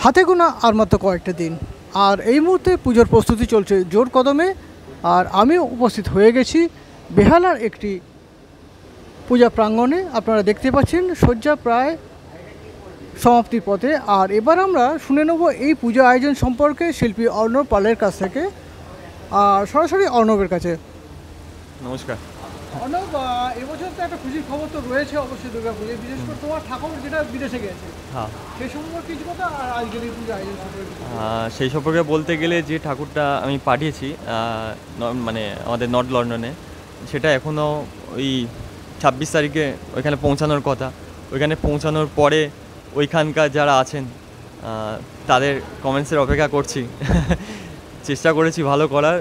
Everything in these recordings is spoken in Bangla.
হাতে গোনা আর মাত্র কয়েকটা দিন, আর এই মুহূর্তে পুজোর প্রস্তুতি চলছে জোর কদমে। আর আমিও উপস্থিত হয়ে গেছি বেহালার একটি পূজা প্রাঙ্গণে। আপনারা দেখতে পাচ্ছেন সজ্জা প্রায় সমাপ্তির পথে। আর এবার আমরা শুনে নেব এই পূজা আয়োজন সম্পর্কে শিল্পী অর্ণব পালের কাছ থেকে, আর সরাসরি অর্ণবের কাছে। নমস্কার অর্ণব, এবছর তো একটা খুশির খবর তো রয়েছে অবশ্যই দুর্গা পুজোয়, বিশেষ করে তোমার ঠাকুর যেটা বিদেশে গেছে, হ্যাঁ সেই সম্পর্কে কিছু কথা আর আজকের এই পূজা আয়োজন সম্পর্কে। সেই সম্পর্কে বলতে গেলে যে ঠাকুরটা আমি পাঠিয়েছি মানে আমাদের নর্থ লন্ডনে, সেটা এখনও ওই 26 তারিখে ওইখানে পৌঁছানোর কথা। ওইখানে পৌঁছানোর পরে ওইখানকার যারা আছেন তাদের কমেন্টসের অপেক্ষা করছি। চেষ্টা করেছি ভালো করার,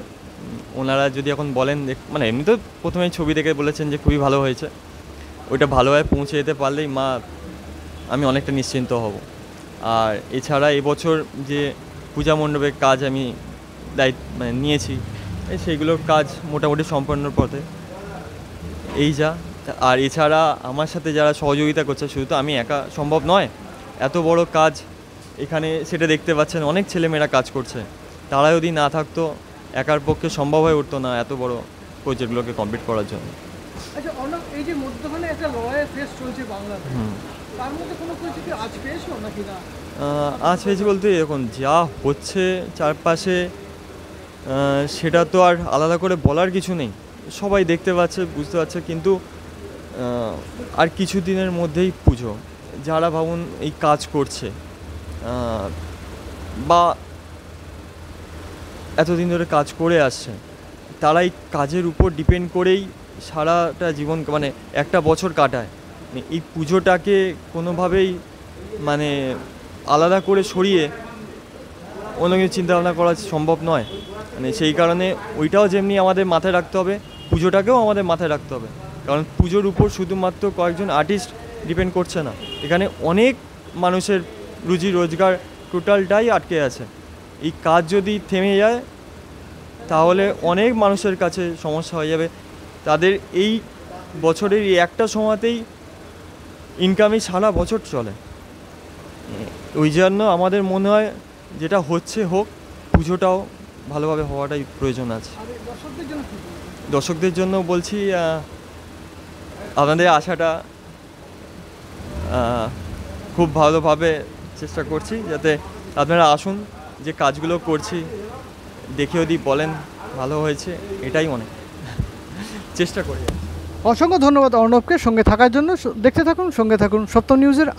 ওনারা যদি এখন বলেন, মানে এমনি তো প্রথমেই ছবি দেখে বলেছেন যে খুবই ভালো হয়েছে। ওইটা ভালোভাবে পৌঁছে যেতে পারলেই আমি অনেকটা নিশ্চিন্ত হব। আর এছাড়া এবছর যে পূজা মণ্ডপের কাজ আমি মানে নিয়েছি, সেইগুলোর কাজ মোটামুটি সম্পন্নর পথে। এই যা। আর এছাড়া আমার সাথে যারা সহযোগিতা করছে, শুধু তো আমি একা সম্ভব নয় এত বড় কাজ এখানে, সেটা দেখতে পাচ্ছেন অনেক ছেলেমেয়েরা কাজ করছে। তারা যদি না থাকতো একার পক্ষে সম্ভব হয়ে উঠতো না এত বড় প্রজেক্টগুলোকে কমপ্লিট করার জন্য। আচ্ছা অর্ণব, এই যে মধ্যখানে একটা লড়াইয়ের ফেস চলছে বাংলাতে, তার মধ্যে কোনো পরিস্থিতি আজ পেয়েছো নাকি না? আজ পেয়েছি বলতে এখন যা হচ্ছে চারপাশে, সেটা তো আর আলাদা করে বলার কিছু নেই, সবাই দেখতে পাচ্ছে, বুঝতে পারছে। কিন্তু আর কিছু দিনের মধ্যেই পুজো। যারা ভাবুন এই কাজ করছে বা এতদিন ধরে কাজ করে আসছে, তারা এই কাজের উপর ডিপেন্ড করেই সারাটা জীবন, মানে একটা বছর কাটায়। এই পুজোটাকে কোনোভাবেই মানে আলাদা করে সরিয়ে অন্য কিছু চিন্তাভাবনা করা সম্ভব নয়। মানে সেই কারণে ওইটাও যেমনি আমাদের মাথায় রাখতে হবে, পুজোটাকেও আমাদের মাথায় রাখতে হবে। কারণ পুজোর উপর শুধুমাত্র কয়েকজন আর্টিস্ট ডিপেন্ড করছে না, এখানে অনেক মানুষের রুজি রোজগার টোটালটাই আটকে আছে। এই কাজ যদি থেমে যায় তাহলে অনেক মানুষের কাছে সমস্যা হয়ে যাবে। তাদের এই বছরের এই একটা সময়তেই ইনকামই সারা বছর চলে। ওই জন্য আমাদের মনে হয় যেটা হচ্ছে হোক, পুজোটাও ভালোভাবে হওয়াটাই প্রয়োজন আছে। দর্শকদের জন্য বলছি, আপনাদের আশাটা খুব ভালোভাবে চেষ্টা করছি যাতে আপনারা আসুন, যে কাজগুলো করছি দেখে যদি বলেন ভালো হয়েছে, এটাই অনেক চেষ্টা করি। অসংখ্য ধন্যবাদ অর্ণবকে সঙ্গে থাকার জন্য। দেখতে থাকুন, সঙ্গে থাকুন সপ্তম নিউজের।